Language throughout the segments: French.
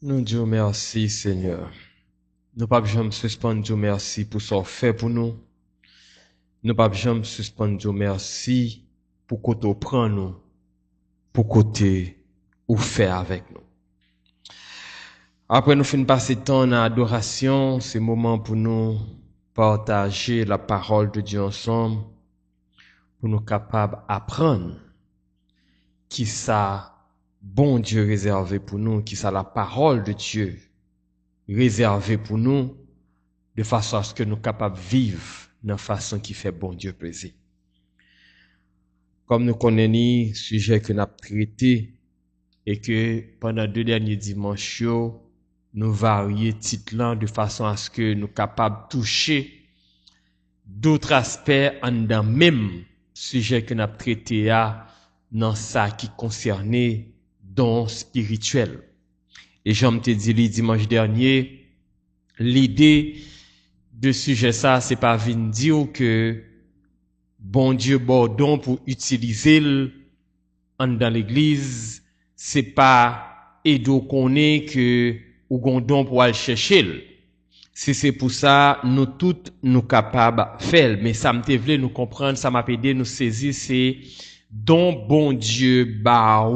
Nous disons merci, Seigneur. Nous pas jamais suspendre Dieu merci pour ce fait pour nous. Nous pas jamais suspendre Dieu merci pour côté prend nous, pour côté ou fait avec nous. Après nous fin passer temps en adoration, c'est moment pour nous partager la parole de Dieu ensemble, pour nous capables d'apprendre qui ça bon Dieu réservé pour nous, qui ça la parole de Dieu réservé pour nous, de façon à ce que nous capables de vivre de façon qui fait bon Dieu plaisir. Comme nous connaissons le sujet que nous avons traité et que pendant 2 derniers dimanches, nous varions titre de façon à ce que nous capables de toucher d'autres aspects en dans même sujet que nous avons traité dans ça qui concernait dons spirituels. Et j'en te dit le dimanche dernier, l'idée de sujet ça, c'est pas venir dire que bon Dieu bon don pour utiliser dans l'église, c'est pas aider qu'on est que ou gon don pour aller chercher. Si c'est pour ça, nous toutes nous capables faire, mais ça me voulait nous comprendre, ça m'a aidé nous saisir, c'est don bon Dieu ba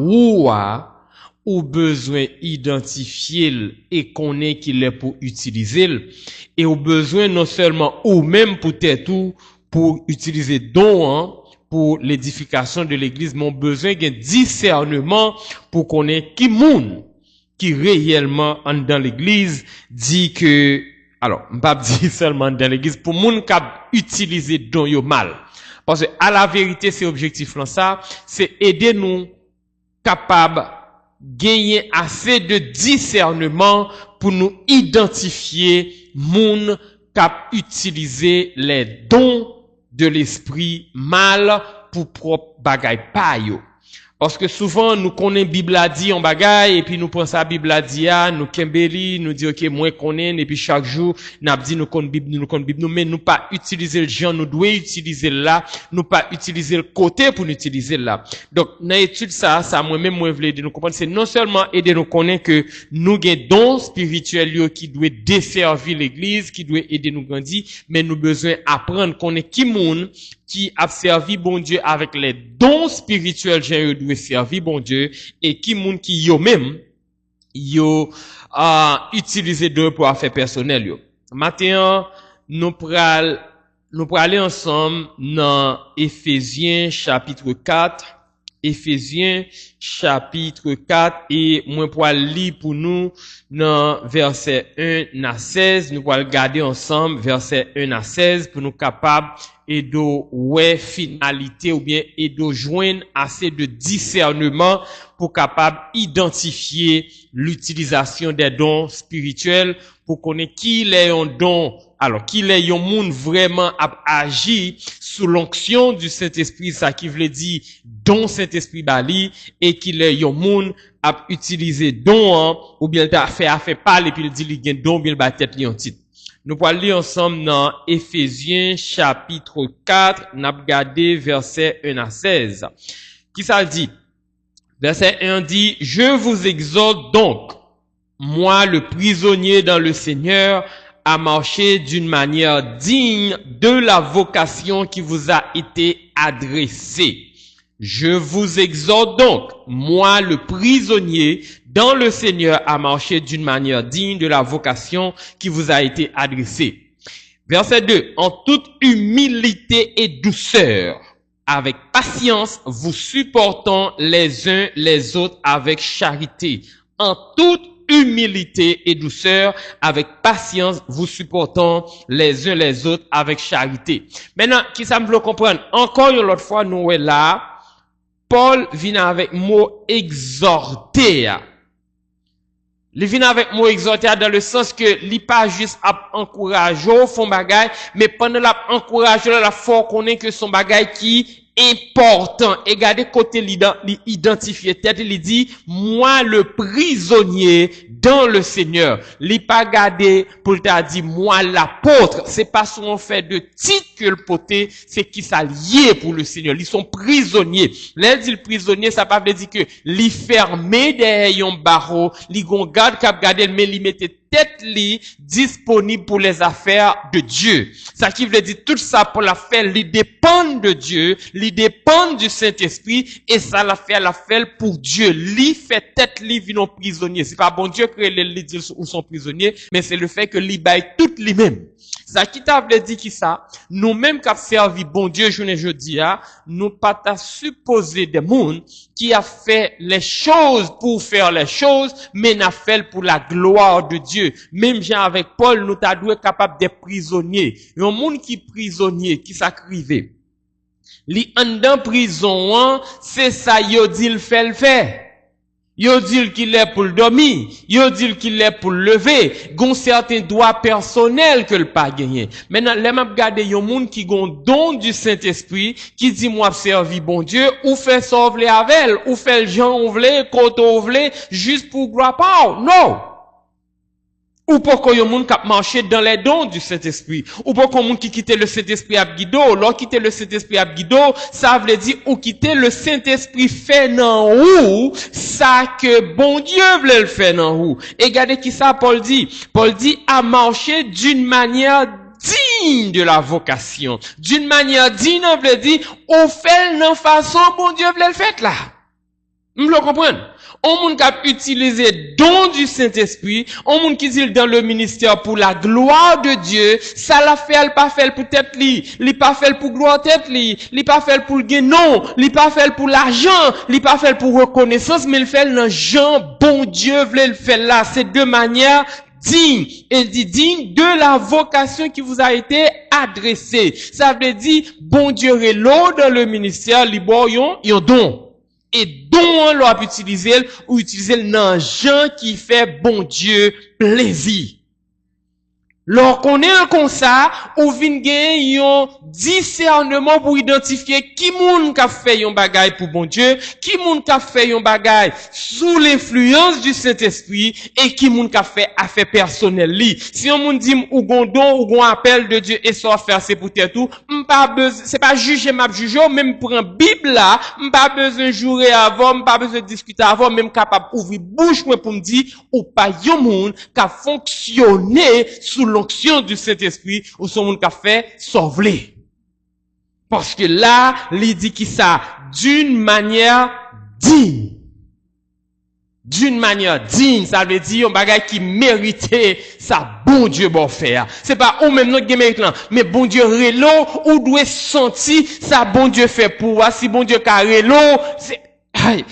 ou besoin identifier et connaître qu'il est pour utiliser et au besoin non seulement ou même peut-être pour utiliser don pour l'édification de l'église, mais on besoin d'un discernement pour connaître qui moun qui réellement dans l'église dit que alors m'pas dire seulement dans l'église pour moun qui utiliser don yo mal, parce que à la vérité c'est objectif là ça, c'est aider nous capables gagner assez de discernement pour nous identifier moun cap utiliser les dons de l'esprit mal pour propre bagay pa yo. Parce que souvent nous connaissons Bible a dit en bagay et puis nous pensons à Bible a dit nous kembeli nous dit OK moi connais et puis chaque jour n'a dit nous connaissons Bible nous mais nous pas utiliser le genre nous doit utiliser là, nous pas utiliser le côté pour nous utiliser là. Donc dans étude ça moi-même moi voulais nous comprendre, c'est non seulement aider nous connaître que nous gain dons spirituels qui doit desservir l'église, qui doit aider nous grandir, mais nous besoin apprendre connaître qui moun qui a servi bon Dieu avec les dons spirituels, j'ai doit servir bon Dieu, et qui moun qui yo même, yo, utilisé d'eux pour affaires personnelles yo. Maintenant, nous pral aller ensemble dans Éphésiens chapitre 4, Éphésiens chapitre 4 et moi pour lire pour nous dans verset 1 à 16, nous allons regarder ensemble verset 1 à 16 pour nous capables et de ouais finalité ou bien et de joindre assez de discernement pour capable identifier l'utilisation des dons spirituels pour connaître qui est un don, alors qui est un monde vraiment a agi sous l'onction du Saint-Esprit, ça qui veut dire don Saint-Esprit bali, et qui est un monde a utilisé don ou bien t'a fait parler puis il dit il gagne don bien ba tête li en titre. Nous allons lire ensemble dans Éphésiens chapitre 4, n'a regardé verset 1 à 16. Qui ça dit? Verset 1 dit, je vous exhorte donc, moi le prisonnier dans le Seigneur, à marcher d'une manière digne de la vocation qui vous a été adressée. Je vous exhorte donc, moi le prisonnier dans le Seigneur, à marcher d'une manière digne de la vocation qui vous a été adressée. Verset 2. En toute humilité et douceur, avec patience, vous supportant les uns les autres avec charité. En toute humilité et douceur, avec patience, vous supportant les uns les autres avec charité. Maintenant, qui ça me veut comprendre? Encore une autre fois, nous est là, Paul vient avec mot exhorter. Il vient avec mot exhorter dans le sens que il pas juste à encourager font bagay, mais pendant la encourager la faut connaître que son bagay qui important. Et regardez côté l'identifier tête, il dit, moi le prisonnier dans le Seigneur. Il pas gardé pour t'a dit, moi l'apôtre. C'est pas son fait de titre que le poté, c'est qui s'allié pour le Seigneur. Ils sont prisonniers. Là, dit le prisonnier, ça pas veut dire que li fermé derrière un barreau, li gon garde cap garder, mais li mette tête li disponible pour les affaires de Dieu. Ça qui veut dire tout ça pour la faire, li dépend de Dieu, li dépend du Saint-Esprit, et ça la fait pour Dieu. Li fait tête li vino prisonnier. C'est pas bon Dieu que les dit ou sont prisonniers, mais c'est le fait que li baille tout lui-même. Ça qui t'a veut dire qui ça? Nous-mêmes qui avons servi bon Dieu, jeudi, nous pas ta supposé des mondes qui a fait les choses pour faire les choses, mais n'a fait pour la gloire de Dieu. Même Jean avec Paul, nous t'a doué capable des prisonniers. Un monde qui prisonnier, qui s'acrivait. Li en dans prison, c'est ça, yo dit le fait. Yo dit qu'il est pour le dormir, yo dit qu'il est pour le lever, gon certains droits personnels que le pas gagné. Maintenant, les m'a regarder yon monde qui gon don du Saint-Esprit, qui dit moi servi bon Dieu, ou fait sauver avec, ou fait le gens ou vle, côté ou vle, juste pour gloire pas. Non. Ou pour qu'on y ait monde qui marché dans les dons du Saint-Esprit. Ou pour qu'on monde qui quitte le Saint-Esprit à guido. Lors quitter le Saint-Esprit à guido, ça veut dire ou quitter le Saint-Esprit fait dans ou, ça que bon Dieu voulait le faire dans ou. Et regardez qui ça Paul dit. Paul dit à marcher d'une manière digne de la vocation. D'une manière digne, on veut dire, ou fait dans façon bon Dieu voulait le faire là. Vous le comprenez? On monde qui a utilisé don du Saint-Esprit, on monde qui dit dans le ministère pour la gloire de Dieu, ça l'a fait, elle pas fait pour tête li pas fait pour gloire tête li pas fait pour le gain non, li pas fait pour l'argent, li pas fait pour reconnaissance, mais il fait dans Jean, bon Dieu voulait le faire là, c'est de manière digne. Il dit digne de la vocation qui vous a été adressée. Ça veut dire, bon Dieu est là dans le ministère, li bon yon don. Et dont on l'a utilisé ou utiliser dans gens qui fait bon Dieu plaisir. Lorsqu'on est comme ça, ou vin gen yon discernement pour identifier qui moun ka fait yon bagay pour bon Dieu, qui moun ka fait yon bagay sous l'influence du Saint-Esprit, et qui moun ka fait affaire personnelle li. Si on moun dit ou gon don ou gon appel de Dieu et ça faire c'est pour tout, m'pas besoin, c'est pas juger m'a juger, même pour un Bible là, m'pas besoin jouer avant, m'pas besoin discuter avant, même capable ouvrir bouche moi pour me dire ou pas yon moun ka fonctionner sous l'onction du Saint-Esprit ou son monde qu'a fait sauver. Parce que là, il dit qui ça d'une manière digne. D'une manière digne, ça veut dire un bagage qui méritait ça bon Dieu bon faire. C'est pas ou même notre mérite là, mais bon Dieu relo ou doit sentir ça bon Dieu fait pour moi, si bon Dieu carrelo, c'est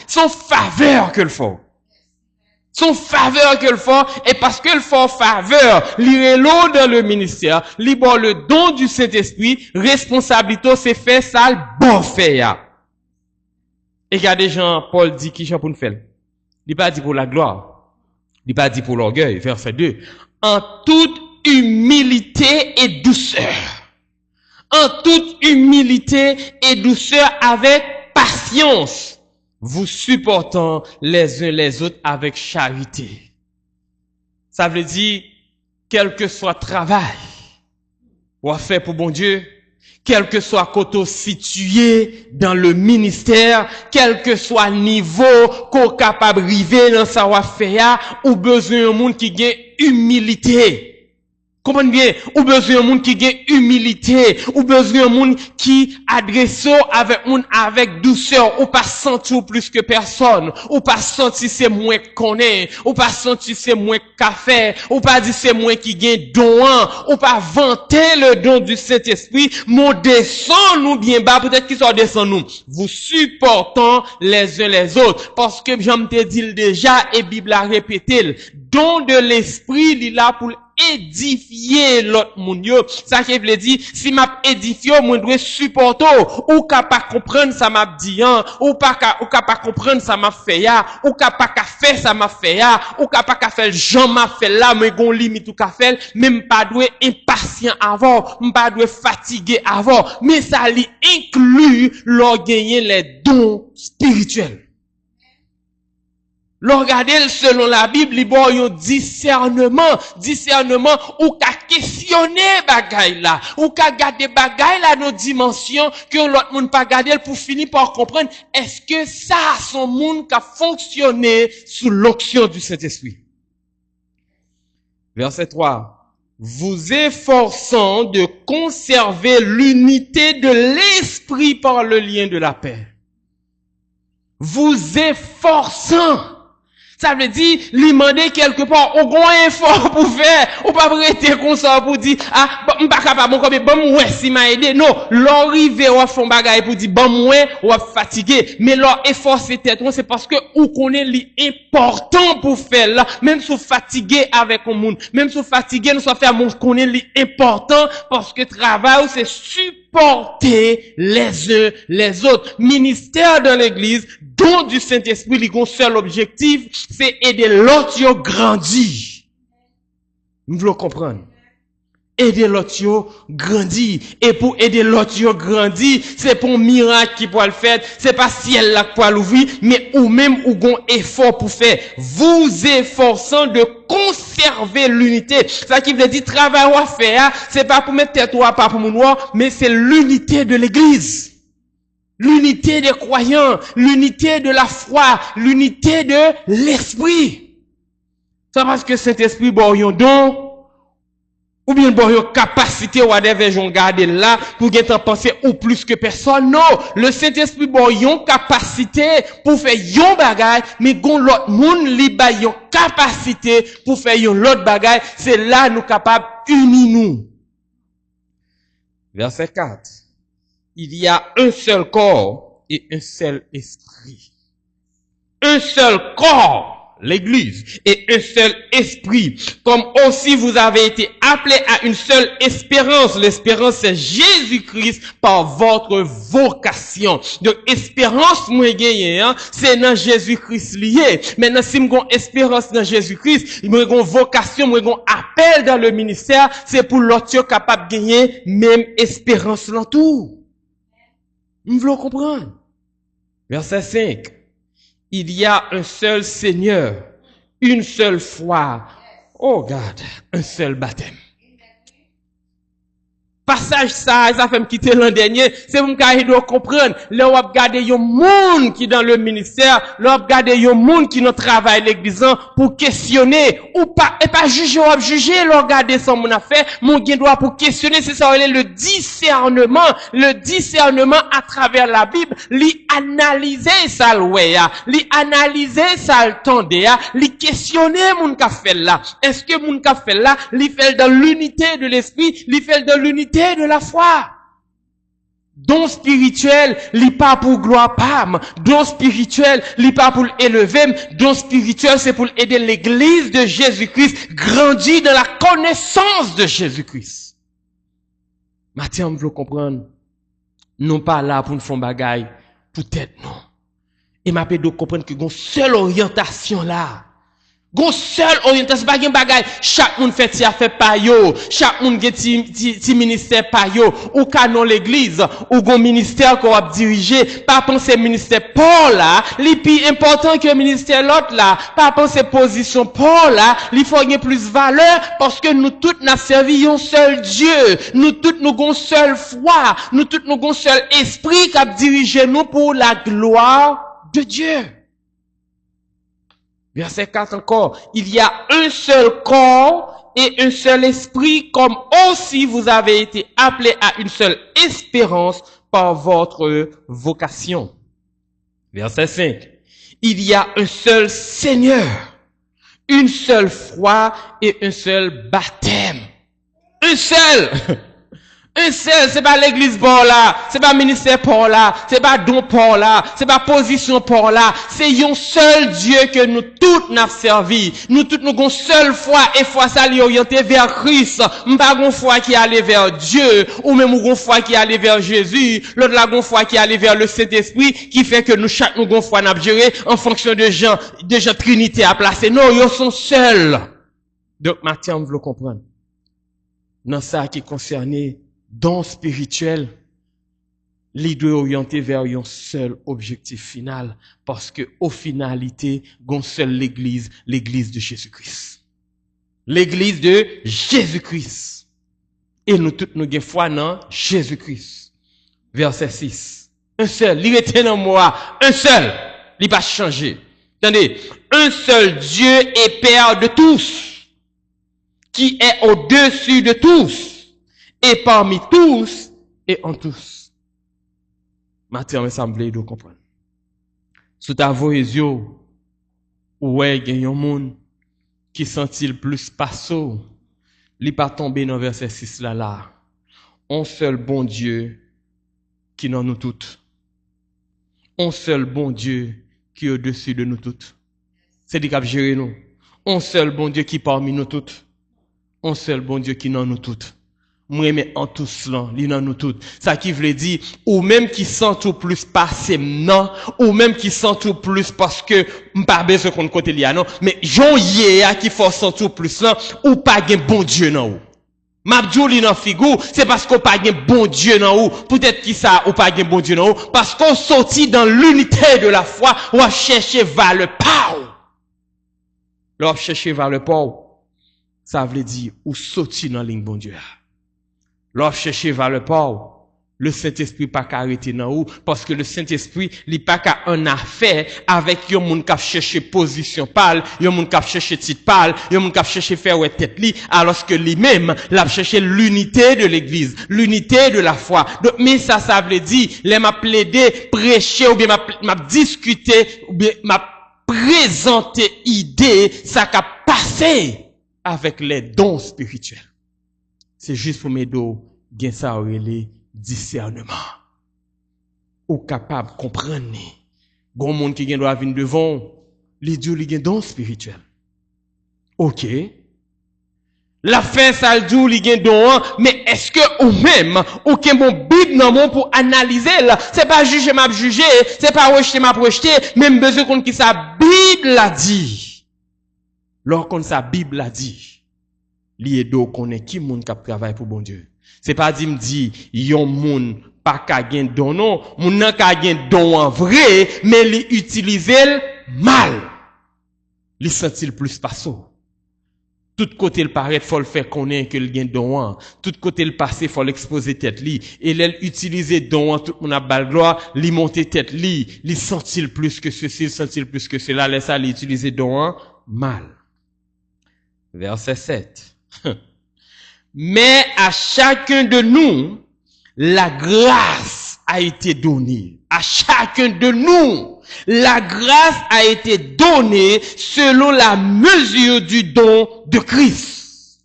son faveur que le faut. Son faveur que le font, et parce que le font faveur, l'irelo dans le ministère, libre le don du Saint-Esprit, responsabilité, c'est fait ça, le bon fait, ya. Et regardez Jean-Paul dit qui Jean pour nous faire. Il pas dit pour la gloire. Il pas dit pour l'orgueil, verset 2. En toute humilité et douceur. En toute humilité et douceur avec patience. Vous supportant les uns les autres avec charité. Ça veut dire, quel que soit travail, ou à faire pour bon Dieu, quel que soit côté situé dans le ministère, quel que soit niveau qu'on capable river dans sa faire, ou besoin d'un monde qui gagne humilité. Comprenez bien, ou besoin d'un monde qui gagne humilité, ou besoin d'un monde qui adresse avec monde avec douceur, ou pas sentir plus que personne, ou pas sentir c'est moins connaît, ou pas sentir c'est moins café, ou pas dire c'est moins qui gagne don, ou pas vanter le don du Saint-Esprit, mon descend nous bien bas, peut-être qu'il soit descend nous. Vous supportant les uns les autres, parce que j'en te dit déjà, et Bible a répété, don de l'esprit, il est là pour édifier l'autre monde yo. Ça qui veut dire, si m'a édifié, moi dois supporter, ou capable comprendre ça m'a dit, ou capable comprendre ça m'a fait ya, ou capable faire ça m'a fait ya, ou capable faire Jean m'a fait là, mais gon limite ou ka faire, même pas doit impatient avant, pas doit fatigué avant, mais ça lui inclut leur gagner les dons spirituels. L'on regarde selon la Bible, il y a un discernement ou qu'a questionner bagay là, ou qu'a garder bagay là nos dimensions que l'autre monde pas garder pour finir par comprendre est-ce que ça son monde qui a fonctionné sous l'onction du Saint-Esprit. Verset 3. Vous efforçant de conserver l'unité de l'esprit par le lien de la paix. Vous efforçant. Ça veut dire, lui demander quelque part, au grand effort pour faire, ou pas rester comme ça pour dire, m'pas capable, bon, ouais, si m'a aidé. Non, l'arrivée, ou font bagaille pour dire, bon, ouais, ou fatigué. Mais leur effort, c'est parce que, ou connaît l'important pour faire là, même si fatigué avec un monde, même si fatigué, nous sommes faire, qu'on est l'important, parce que travail, c'est supporter les uns les autres. Ministère dans l'église, don du Saint-Esprit, il a un seul objectif, c'est aider l'autre à grandir. Nous voulons comprendre. Aider l'autre à grandir. Et pour aider l'autre à grandir, c'est pour un miracle qui peut le faire. C'est pas ciel là qui peut l'ouvrir, mais ou même ou gon effort pour faire. Vous efforçant de conserver l'unité. Ça qui veut dire travail à faire, c'est pas pour mettre tête ou pas pour mon mais c'est l'unité de l'église. L'unité des croyants, l'unité de la foi, l'unité de l'esprit. C'est parce que Saint-Esprit bon yon don, ou bien bon yon capacité ou whatever j'en garder là, pour qu'il penser ou plus que personne. Non, le Saint-Esprit bon yon capacité pour faire yon bagay, mais gon l'autre monde li ba yon capacité pour faire yon l'autre bagay, c'est là nous capables unir nous. Verset 4. Il y a un seul corps et un seul esprit. Un seul corps, l'église, et un seul esprit. Comme aussi vous avez été appelés à une seule espérance. L'espérance, c'est Jésus-Christ par votre vocation. Donc, espérance, moi, c'est dans Jésus-Christ lié. Maintenant, si moi, espérance dans Jésus-Christ, moi, vocation, moi, appel dans le ministère, c'est pour l'autre capable de gagner même espérance dans tout. Nous voulons comprendre. Verset 5. Il y a un seul Seigneur, une seule foi. Oh, regarde, un seul baptême. Passage ça fait me quitter l'an dernier, c'est pour me comprendre. Là, on va regarder yon monde qui dans le ministère, là, on va regarder yon monde qui dans travail l'église pour questionner, ou pas, et pas juger, on va juger, là, regarder son mon affaire, mon gain droit pour questionner, c'est ça, le discernement à travers la Bible, li analyser ça, li analyser ça, le tendé, li questionner mon ka fait là. Est-ce que mon ka fait là, li fait dans l'unité de l'esprit, li fait dans l'unité de la foi. Don spirituel, li pas pour gloire pam. Don spirituel, li pas pour élever. Don spirituel, c'est pour aider l'église de Jésus-Christ grandir dans la connaissance de Jésus-Christ. Maintenant, on veut comprendre. Non pas là pour nous faire bagaille. Peut-être non. Et m'a pédo comprendre que une seule orientation là. Gon seul orientation pas gen bagay, chaque monde fait ti a fait pa yo, chaque monde gen ti ministère pa yo, ou canon l'église, ou gon ministère qu'on va diriger, pas penser ministère Paul là, li pi important que ministère l'autre là, pas penser position Paul là, li faut gen plus valeur parce que nous tous n'a servi un seul Dieu, nous tous nous gon seule foi, nous tous nous gon seul esprit qui a dirigé nous pour la gloire de Dieu. Verset 4 encore. Il y a un seul corps et un seul esprit, comme aussi vous avez été appelés à une seule espérance par votre vocation. Verset 5. Il y a un seul Seigneur, une seule foi et un seul baptême. Un seul. Un seul, c'est pas l'église Paul là, c'est pas ministère Paul là, c'est pas don Paul là, c'est pas position Paul là, c'est un seul Dieu que nous tous n'a servi. Nous tous nous avons seule foi et foi ça li orienté vers Christ. M'pas gon foi qui allait vers Dieu ou même gon foi qui allait vers Jésus, l'autre la gon foi qui allait vers le Saint-Esprit qui fait que nous chaque nous gon foi n'a géré en fonction de gens Trinité à placer. Non, ils sont seuls. Donc Matthieu on veut comprendre. Dans ça qui concernait don spirituel, il doit orienter vers un seul objectif final, parce que au finalité, gon seule l'église de Jésus-Christ. L'église de Jésus-Christ. Et nous tous nous avons foi dans Jésus-Christ. Verset 6. Un seul, il était dans moi, un seul, il va changer. Attendez, un seul Dieu et Père de tous, qui est au-dessus de tous, et parmi tous et en tous. Matin, me semble de comprendre. Sous ta voyezio, ouais, il y a un monde qui sent-il plus passo, li pas tomber dans verset 6 là. Un seul bon Dieu qui dans nous toutes. Un seul bon Dieu qui est au-dessus de nous toutes. C'est dit qu'a gérer nous. Un seul bon Dieu qui parmi nous toutes. Un seul bon Dieu qui dans nous toutes. Moi, mais en tout cela, li dans nous toutes. Ça qui veut dire, ou même qui sent tout plus passer non, ou même qui sent tout plus parce que, m'pas besoin qu'on côté li non, mais j'en yé qui force tout plus là, ou pas gen bon Dieu non ou. M'abdou li nan figou, c'est parce qu'on pas gen bon Dieu non ou. Peut-être qui ça, ou pas gen bon Dieu non ou, parce qu'on sortit dans l'unité de la foi, ou à chercher vers le pau. L'on chercher vers le pau, ça veut dire, ou sorti dans ligne bon Dieu. L'offre chercher vers le pauvre, le Saint-Esprit pas qu'à arrêter dans ou, parce que le Saint-Esprit, il pas qu'à un affaire avec yon moun k'ap chercher position pâle, yon moun k'ap chercher titre pâle, yon moun k'ap chercher faire ouais tête li, alors que lui-même, l'a cherché l'unité de l'église, l'unité de la foi. Donc, mais ça veut dire, les m'a plaidé, prêcher, ou bien m'a discuté, ou bien m'a présenté idée, ça qu'a passé avec les dons spirituels. C'est juste pour m'aider à ça le discernement. Ou capable de comprendre. Gon monde qui doit venir devant, les dieux li gen don spirituel. OK. La fin ça le dit li gen don, mais est-ce que ou même ou que mon Bible nan mon pour analyser là, c'est pas juger m'a juger, c'est pas rejeter m'a rejeter, même besoin qu'on qui sa Bible l'a dit. Lorsqu'on sa Bible l'a dit. Lié do connaît qui moun k'ap travaille pour bon Dieu. C'est pas dit yon moun pas ka gen don non, moun nan ka gen don en vrai, mais li utiliser mal. Li sentil plus passo. Tout côté le paraît faut le faire connaître que le gen don. Tout côté le passé faut l'exposer tête li et l'elle utiliser don tout moun a bal gloire, li monter tête li sentil plus que ceci, sentil plus que cela, laisse ça li utiliser don mal. Verset 7. Mais à chacun de nous, la grâce a été donnée. À chacun de nous, la grâce a été donnée selon la mesure du don de Christ.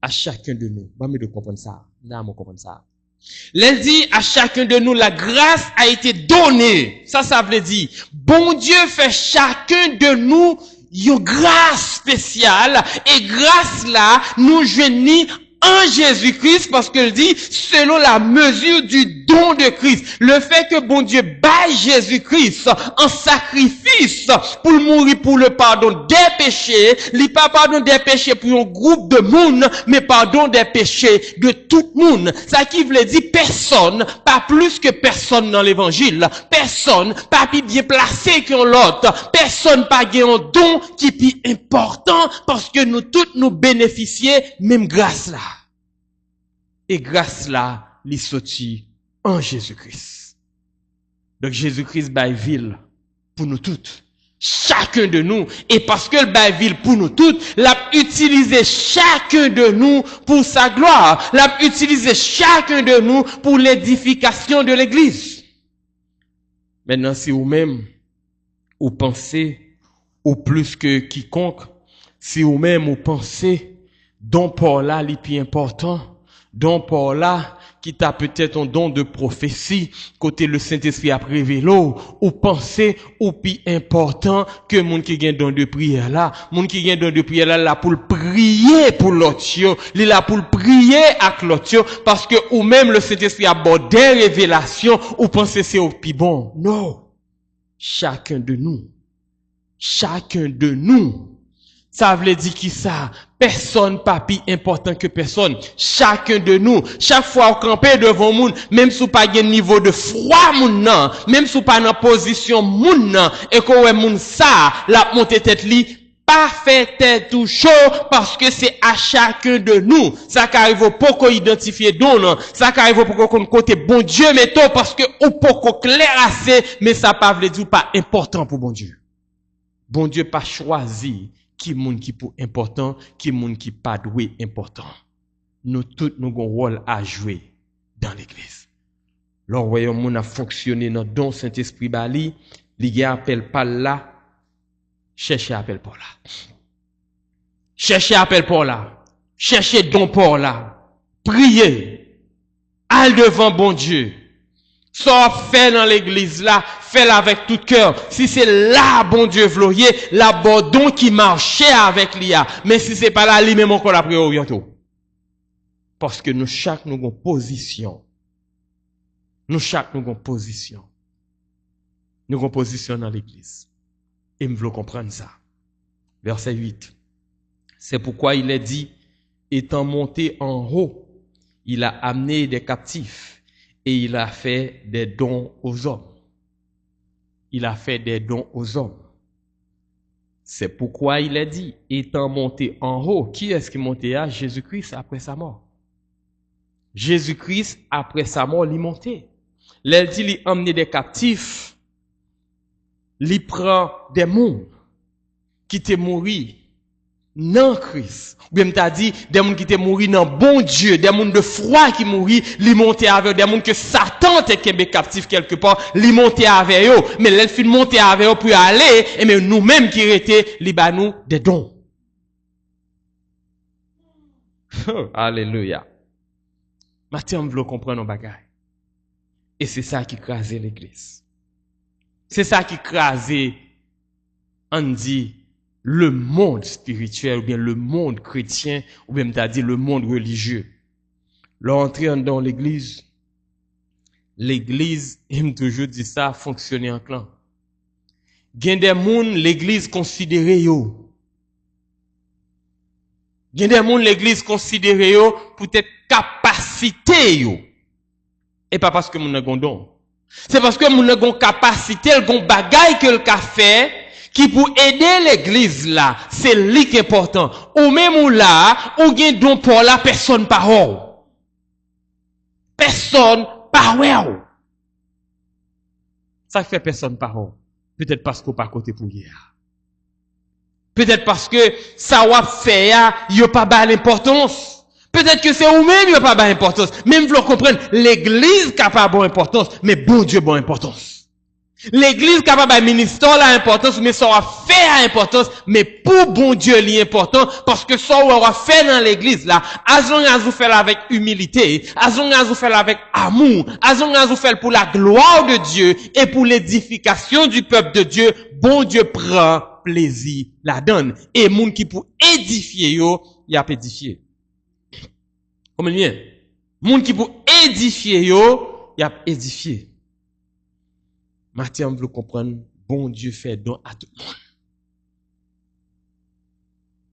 À chacun de nous. Bon, mais de comprendre ça. Là, on comprend ça. Elle dit à chacun de nous, la grâce a été donnée. Ça veut dire, bon Dieu fait chacun de nous une grâce spéciale, et grâce là, nous joignons en Jésus-Christ, parce qu'il dit, selon la mesure du don de Christ. Le fait que bon Dieu baille Jésus-Christ en sacrifice pour mourir pour le pardon des péchés, il pas pardon des péchés pour un groupe de monde, mais pardon des péchés de tout le monde. Ça qui veut dire personne, pas plus que personne dans l'évangile, personne, pas plus bien placé que l'autre, personne pas gain un don qui est plus important, parce que nous tous nous bénéficions même grâce là. Et grâce là, li sorti en Jésus-Christ. Donc Jésus-Christ baille ville pour nous toutes. Chacun de nous. Et parce que le baille ville pour nous toutes, l'a utilisé chacun de nous pour sa gloire. L'a utilisé chacun de nous pour l'édification de l'église. Maintenant, si vous-même, vous pensez, ou plus que quiconque, si vous-même, vous pensez, don Paul là, les plus important, Don Paul là, qui t'a peut-être un don de prophétie, côté le Saint-Esprit a révélé, ou penser, ou plus important que moun qui gagne don de prière là. Moun qui gagne don de prière là, pour le prier pour l'autre, il est là pour le prier avec l'autre, parce que ou même le Saint-Esprit a bon des révélations, ou penser c'est au plus bon. Non. Chacun de nous, ça veut dire qui ça? Personne pas plus important que personne. Chacun de nous, chaque fois qu'on campe devant moun, même si pas un niveau de froid moun nan, même si pas dans position moun nan, et qu'on ouais moun ça, la monter tête li, pas fait tête tout chaud, parce que c'est à chacun de nous. Ça qu'arrive pour qu'on identifie don, ça qu'arrive pour qu'on côté bon Dieu mettons, parce que ou pour qu'on clair assez, mais ça pas veut dire pas important pour bon Dieu. Bon Dieu pas choisi qui moun qui pour important, qui moun qui pas doué important. Nous tous nous avons un rôle à jouer dans l'église. Lors voyons moun a fonctionné dans don Saint-Esprit bali, li appel pas là, cherchez appel pas là. Cherchez appel pas là. Cherchez don pas là. Priez. Al devant bon Dieu. Ça fait dans l'église là, fais-le avec tout cœur. Si c'est là, bon Dieu vloyer, la bon qui marchait avec l'IA. Mais si c'est pas là, lui même encore la préorienter. Parce que nous chaque nous avons position. Nous chaque nous avons position. Nous avons position dans l'église. Et nous voulons comprendre ça. Verset 8. C'est pourquoi il est dit, étant monté en haut, il a amené des captifs. Et il a fait des dons aux hommes. Il a fait des dons aux hommes. C'est pourquoi il a dit, étant monté en haut, qui est-ce qui montait à Jésus-Christ après sa mort? Jésus-Christ après sa mort, il montait. L'elle dit, il emmené des captifs, il prend des mondes qui étaient morts non Christ. Ou bien t'as dit, des gens qui étaient morts non bon Dieu, des gens de froid qui mourir, li monter avec des gens que Satan était captif quelque part, li monter avec eux, mais l'elle fin monter avec eux pour aller, et mais nous-mêmes qui étaient, li ba nous des dons. Alléluia. Maintenant, on veut comprendre nos bagages. Et c'est ça qui crasait l'église. C'est ça qui crasait, on dit, le monde spirituel, ou bien le monde chrétien, ou bien t'as dit le monde religieux. L'entrée dans l'église, il toujours dit ça, fonctionner en clan. Gen des moun, l'église considéré yo. Gen des moun, l'église considéré yo, peut-être capacité yo. Et pas parce que moun n'a don. C'est parce que moun n'a gon capacité, gon bagay que le ka fait, qui pour aider l'église là, c'est lui qui est important. Ou même ou là, ou gen don pour la personne par ou. Personne par ou. Ça fait personne par ou. Peut-être parce qu'on pas côté pour hier. Peut-être parce que ça va faire, il a pas l'importance. Peut-être que c'est ou-même, il a pas d'importance. Même vous comprendre, l'église n'a pas d'importance, mais bon Dieu bon importance. L'église capable de ministère la importance, mais ça va faire importance, mais pour bon Dieu l'important, parce que ça va faire dans l'église là, as long as vous faites avec humilité, as long as vous faites avec amour, as long as vous faites pour la gloire de Dieu et pour l'édification du peuple de Dieu, bon Dieu prend plaisir la donne. Et moun qui pour édifier yo, y a édifié. Comment bien? Moun qui pour édifier yo, y a édifié. Maintenant, vous comprendre, bon Dieu fait don à tout le monde.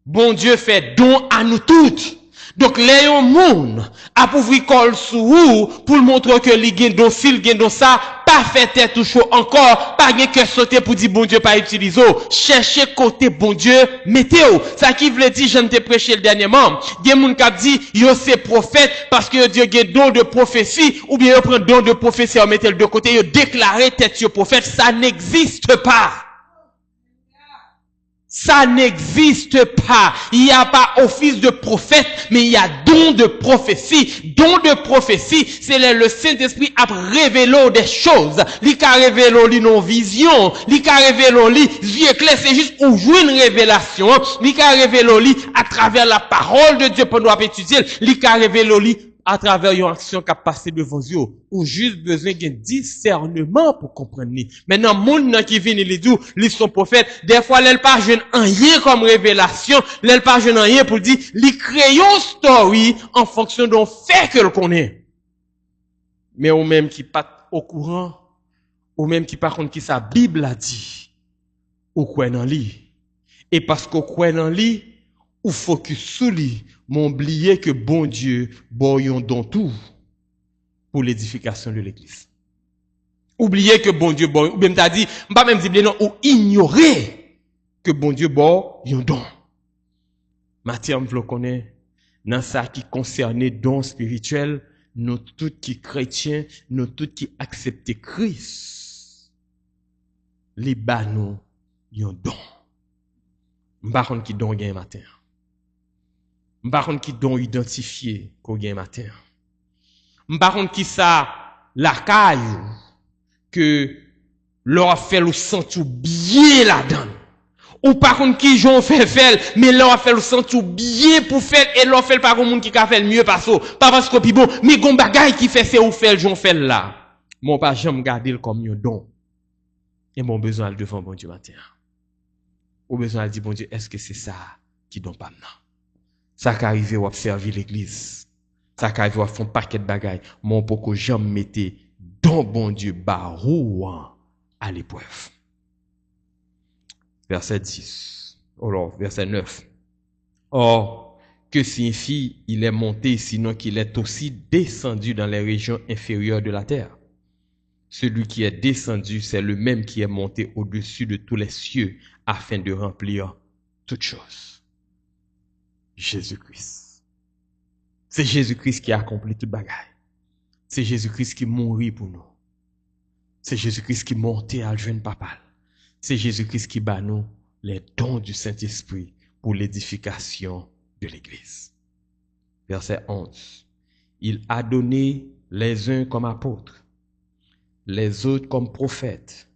Bon Dieu fait don à nous toutes. Donc, les monde a pour vous coller sous vous pour montrer que les gen don s'il gen don ça, pas fait tête tout chaud encore, pas gen que sauter pour dire bon Dieu pas utiliser. Cherchez côté bon Dieu, mettez-vous. Ça qui veut dire, je ne t'ai prêché le dernièrement. Gen moun k'ap dit, yo c'est prophète parce que Dieu gen don de prophétie, ou bien yo prend don de prophétie, on mettez le de côté, yo déclaré tête yo prophète, ça n'existe pas. Ça n'existe pas. Il n'y a pas office de prophète, mais il y a don de prophétie. Don de prophétie, c'est le Saint-Esprit a révélé des choses. Il a révélé li non vision. Il a révélé li yeux clair, c'est juste où jouer une révélation. Il a révélé li à travers la parole de Dieu pour nous étudier. Il a révélé li à travers une action qui a passé devant vous, ou juste besoin d'un discernement pour comprendre. Maintenant, monde qui vient les dit, ils sont prophètes, des fois, l'elle pas jeune rien comme révélation, l'elle pas jeune rien pour dire, ils créent une story en fonction d'un fait que le connaît. Mais ou même qui pas au courant, ou même qui par contre qui sa Bible a dit, ou quoi dans lui. Et parce qu'on croit dans lui, ou focus sur lui, m'oublier que bon Dieu, bon don tout pour l'édification de l'église. Oubliez que bon Dieu, bon, ou bien t'as dit, pas même dire non, ou ignorer que bon Dieu, bon, yon don. Matthieu, vous le connaissez, dans ça qui concernait don spirituel, nous tous qui chrétiens, nous tous qui acceptent Christ, les banos, yon don. M'pa qui don gain matin. M'pa qui don identifié qu'on gain matin. M'pa qui ça la caille que leur fait le sentir bien là-dedans. Ou par contre qui j'en fait mais leur fait le sentir bien pour faire et leur fait pas comme monde qui a fait mieux parce pas parce que bon mais gon bagay qui fait c'est ou fait j'en fait là. Mon pas jamais garder comme un don. Et mon besoin de devant bon Dieu matin. Ou besoin de dire, bon Dieu, est-ce que c'est ça qui donne pas maintenant? Ça qui arrive à observer l'église. Ça qui arrive à faire un paquet de bagailles. Mon poko jamais mettez dans bon Dieu barou à l'épreuve. Verset 10. Alors, verset 9. Or, que signifie il est monté sinon qu'il est aussi descendu dans les régions inférieures de la terre? Celui qui est descendu, c'est le même qui est monté au-dessus de tous les cieux afin de remplir toutes choses. Jésus-Christ. C'est Jésus-Christ qui a accompli toute bagaille. C'est Jésus-Christ qui mourit pour nous. C'est Jésus-Christ qui montait à le jeune papa. C'est Jésus-Christ qui bat nous les dons du Saint-Esprit pour l'édification de l'Église. Verset 11. Il a donné les uns comme apôtres, les autres comme prophètes,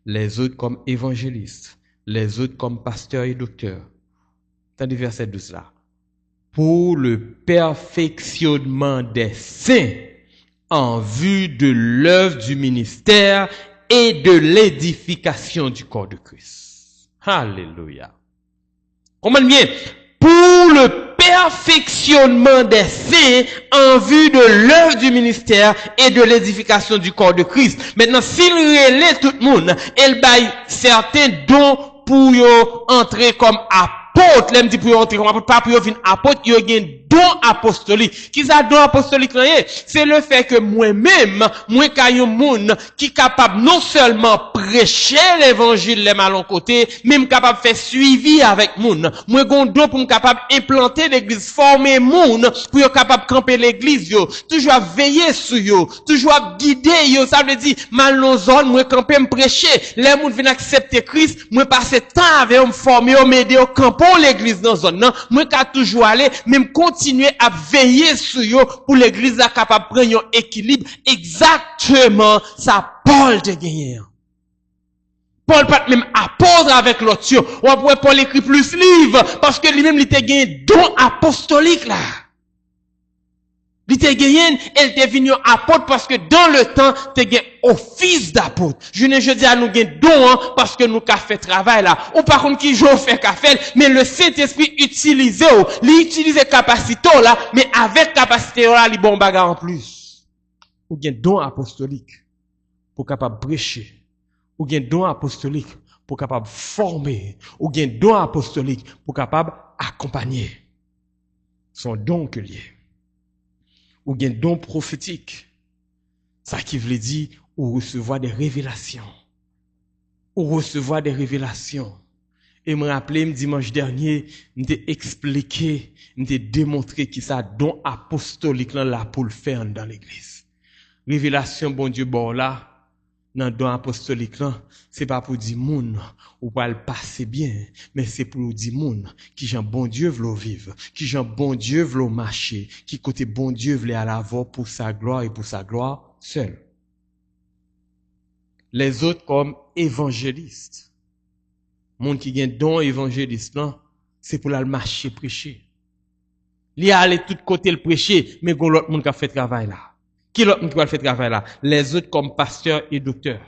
les autres comme évangélistes, les autres comme pasteurs et docteurs. Attendez verset 12 là. Pour le perfectionnement des saints en vue de l'œuvre du ministère et de l'édification du corps de Christ. Alléluia. Comprenez bien. Pour le perfectionnement des saints en vue de l'œuvre du ministère et de l'édification du corps de Christ. Maintenant, s'il relève tout le monde, il baille certains dons pour entrer comme apôtre. L'aime dit pour entrer comme apôtre, pas pour venir apôtre, il y a un don apostolique. Qui ça don apostolique là? C'est le fait que moi-même, moi qu'il y a un monde qui est capable non seulement prêcher l'évangile les malons côté, même capable faire suivi avec monde. Moi gon don pour me capable implanter l'église, former monde pour être capable camper l'église yo, toujours veiller sur yo, toujours guider yo, ça veut dire malon zone moi camper me prêcher, les monde viennent accepter Christ, moi passer temps avec me former, m'aider au camper l'église dans zone non, moi ka toujours aller même continuer à veiller sur yo pour l'église là capable prendre un équilibre exactement ça Paul te gagné. Paul pas même apôtre avec l'autre. Ou après Paul écrit plus livre parce que lui-même il te gagné don apostolique là. Il te gagné, elle te venu apôtre parce que dans le temps, te gagné office d'apôtre. Je dis à nous gagner don parce que nous qu'a fait travail là. Ou par contre qui j'en fait qu'a fait, mais le Saint-Esprit utilise capacité là, mais avec capacité là, il bon bagarre en plus. Ou gain don apostolique pour capable prêcher. Ou gain don apostolique pour capable former. Ou gain don apostolique pour capable accompagner. Son don que lié. Ou gen don prophétique. Ça qui veut dire ou recevoir des révélations. Ou recevoir des révélations. Et me rappeler dimanche dernier, m'te expliqué, m'te démontré qui ça don apostolique là pour le faire dans l'église. Révélation bon Dieu bon là dans don apostolique là, c'est pas pour dire moun ou pas le passer bien, mais c'est pour dire moun qui Jean bon Dieu veut vivre, qui Jean bon Dieu veut marcher, qui côté bon Dieu veut aller à l'avant pour sa gloire et pour sa gloire seul. Les autres comme évangélistes. Moun qui gagne don évangéliste là, c'est pour aller marcher prêcher. Il allait tout côté le prêcher, mais gon l'autre monde qui a fait travail là. Qui l'autre monde qui a fait travail là? Les autres comme pasteurs et docteurs.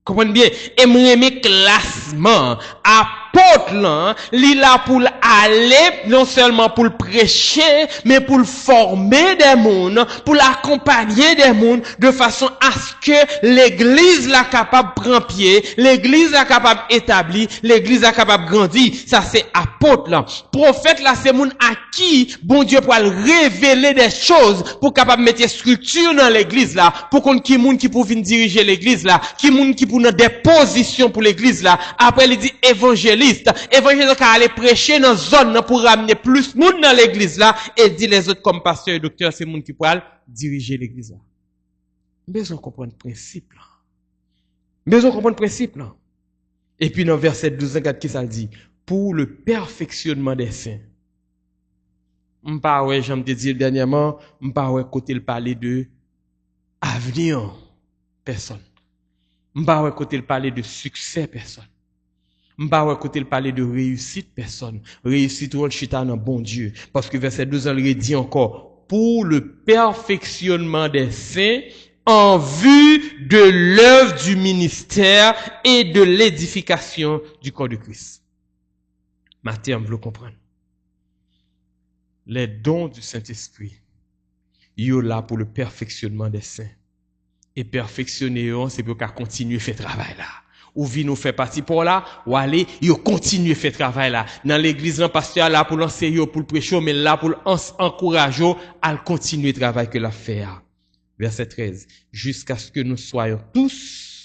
Comprenez bien? Et moi, classement, apôtre là, il là pour aller, non seulement pour le prêcher, mais pour le former des mondes, pour l'accompagner des mondes, de façon à ce que l'église là capable de prendre pied, l'église là capable d'établir, l'église là capable de grandir. Ça c'est apôtre là. Prophète là, c'est monde à qui, bon Dieu pour révéler des choses, pour capable mettre structure dans l'église là, pour qu'on qui monde qui pour venir diriger l'église là, qui monde qui pour des positions pour l'église là. Après il dit évangéliste qui aller prêcher dans zone pour ramener plus monde dans l'église là et dit les autres comme pasteur et docteur c'est monde qui pour diriger l'église là. Besoin comprendre principe là. Besoin comprendre principe là. Et puis dans verset 12 regarde qui ça dit pour le perfectionnement des saints. M'pa ouais j'aime te dire dernièrement, m'pa ouais côté le parler de avenir personne. M'pa ouais côté le parler de succès personne. M'pa ouais côté le parler de réussite personne. Réussite ou le chita dans bon Dieu parce que verset 12 on le dit encore pour le perfectionnement des saints en vue de l'œuvre du ministère et de l'édification du corps de Christ. Matthieu, vous le comprenez. Les dons du Saint-Esprit, ils sont là pour le perfectionnement des saints. Et perfectionner, c'est pour qu'on continue à faire travail là. Ou vi nous fait partie pour là, ou aller, ils continuent à faire travail là. Dans l'église, le pasteur là pour l'enseigner, pour le prêcher, mais là pour l'encourager à continuer le travail que l'a fait. Verset 13. Jusqu'à ce que nous soyons tous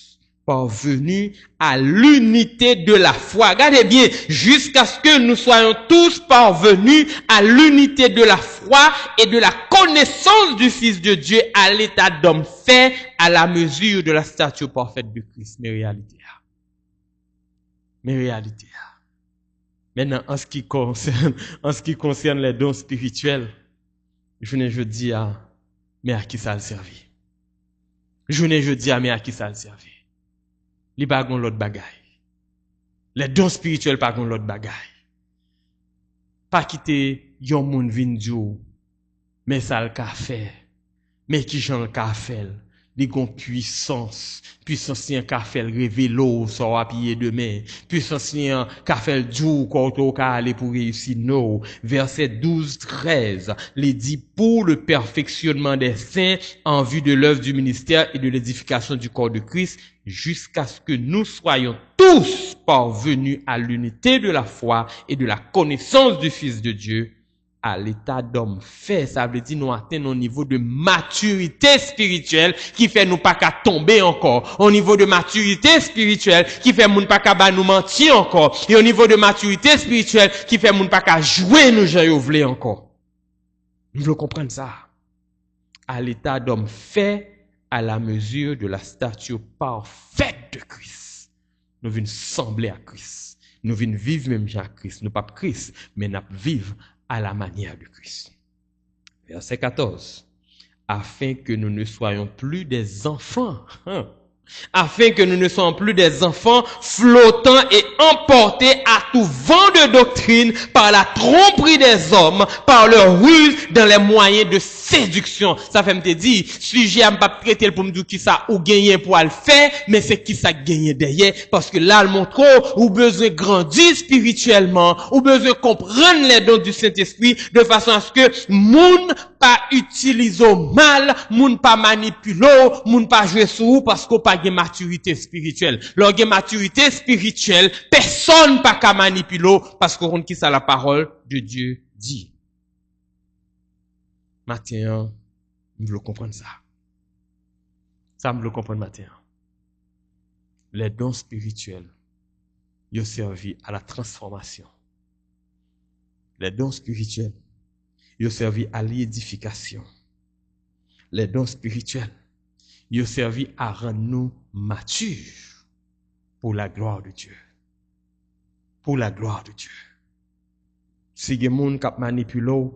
parvenus à l'unité de la foi. Regardez bien, jusqu'à ce que nous soyons tous parvenus à l'unité de la foi et de la connaissance du Fils de Dieu à l'état d'homme fait à la mesure de la stature parfaite de Christ. Mes réalités. Maintenant, en ce qui concerne les dons spirituels, je dis mais à qui ça le servi? Je dis mais à qui ça le servi? Li pa gon l'autre bagaille. Les dons spirituels pa gon l'autre bagaille. Pas quitter yon moun vin djou, mais ça le ka fait. Mais qui j'en le ka fait? Li gon puissance si un ka fait révélo so a pied demain. Puissance si un ka fait djou ko to ka aller pour réussir non. Verset 12-13, il dit pour le perfectionnement des saints en vue de l'œuvre du ministère et de l'édification du corps de Christ jusqu'à ce que nous soyons tous parvenus à l'unité de la foi et de la connaissance du Fils de Dieu à l'état d'homme fait. Ça veut dire nous atteignons un niveau de maturité spirituelle qui fait nous pas qu'à tomber encore. Au niveau de maturité spirituelle qui fait nous pas qu'à nous mentir encore. Et au niveau de maturité spirituelle qui fait nous pas qu'à jouer nous j'aille encore. Nous voulons comprendre ça. À l'état d'homme fait à la mesure de la stature parfaite de Christ. Nous venons sembler à Christ. Nous venons vivre même à Christ. Nous pas Christ, mais nous vivons à la manière de Christ. Verset 14. Afin que nous ne soyons plus des enfants. Afin que nous ne soyons plus des enfants flottants et emportés à tout vent de doctrine par la tromperie des hommes, par leur ruse dans les moyens de séduction. Ça fait me te dire, sujet à pas traiter pour me dire qui ça ou gagner pour le faire, mais c'est qui ça gagner derrière, parce que là, le montre ou besoin grandir spirituellement, ou besoin comprendre les dons du Saint-Esprit de façon à ce que moun pas utilise au mal, moun pas manipule, moun pas jouer sur parce qu'on pas de maturité spirituelle. Lorsque maturité spirituelle, personne pas qu'à manipuler parce qu'on qui ça la parole de Dieu dit. Matin, nous voulons comprendre ça. Ça me le comprendre matin. Les dons spirituels, ils ont servi à la transformation. Les dons spirituels, ils ont servi à l'édification. Les dons spirituels, ils ont servi à rendre nous matures pour la gloire de Dieu. Pour la gloire de Dieu. Si il y a des gens qui manipulent,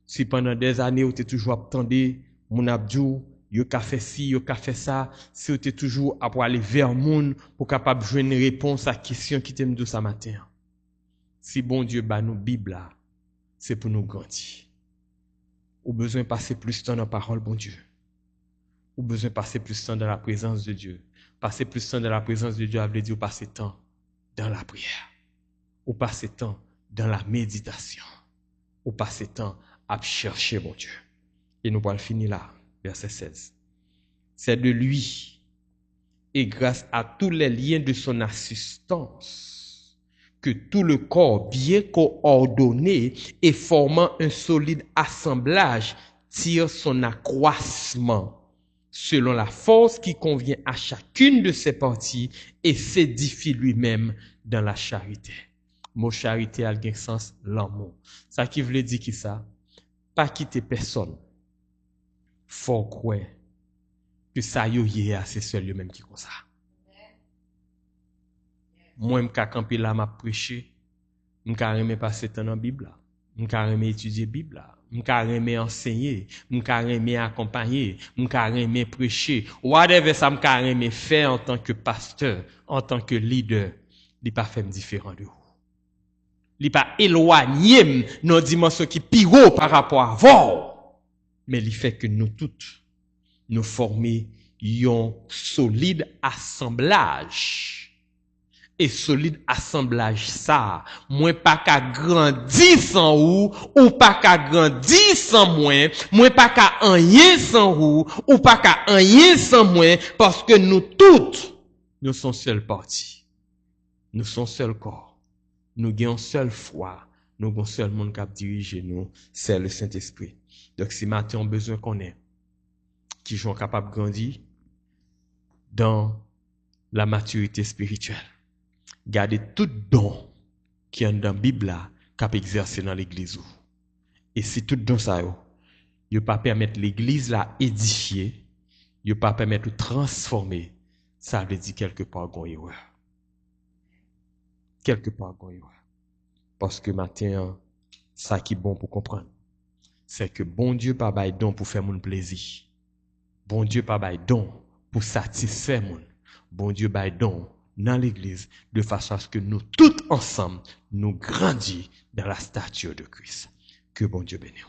si pendant des années, vous êtes toujours attendé, mon abdou, yo ka fait ci, yo ka fait ça, si vous êtes toujours à aller vers moun pour capable jouer une réponse à la question qui t'aime de ce matin. Si bon Dieu bat nous Bible là, c'est pour nous grandir. Ou besoin de passer plus de temps dans la parole, bon Dieu. Ou besoin de passer plus de temps dans la présence de Dieu. Passer plus de temps dans la présence de Dieu, ça veut dire passer temps dans la prière. Ou passer temps dans la méditation. Ou passer temps à chercher, bon Dieu. Et nous allons finir là, verset 16. C'est de lui, et grâce à tous les liens de son assistance, que tout le corps bien coordonné et formant un solide assemblage tire son accroissement selon la force qui convient à chacune de ses parties et s'édifie lui-même dans la charité. Mot charité a le sens l'amour. Ça qui veut dire qui ça? Pas quitter personne. Faut croire que ça y est, c'est seul lui-même qui comme ça. Moi, m'ka camper là, m'a prêcher, m'ka remet passer temps dans la Bible, m'ka remet étudier la Bible, m'ka remet enseigner, m'ka remet accompagner, m'ka remet prêcher, whatever ça m'ka remet faire en tant que pasteur, en tant que leader, il pas fait différent de vous. Il pas éloigné nos dimensions qui pire par rapport à vous, mais il fait que nous toutes nous former un solide assemblage. Et solide assemblage ça, moins pas qu'à grandir sans ou pas qu'à grandir sans moins pas qu'à rien sans ou pas qu'à rien sans moins, parce que nous toutes, nous sommes seul parti. Nous sommes seul corps. Nous avons seule foi. Nous avons seul monde qui dirige nous, c'est le Saint-Esprit. Donc si matin on a besoin qu'on ait, qui sont capables de grandir dans la maturité spirituelle. Gardez tout don qui est dans la Bible là, cap exercer dans l'église. Et si tout don ça yo pas permettre l'église là édifier, yo pas permettre de transformer, ça veut dire quelque part gon erreur. Quelque part gon erreur. Parce que matin ça qui est bon pour comprendre, c'est que bon Dieu pas bail don pour faire mon plaisir. Bon Dieu pas bail don pour satisfaire mon. Bon Dieu bail don dans l'église, de façon à ce que nous tous ensemble, nous grandissions dans la stature de Christ. Que bon Dieu bénisse.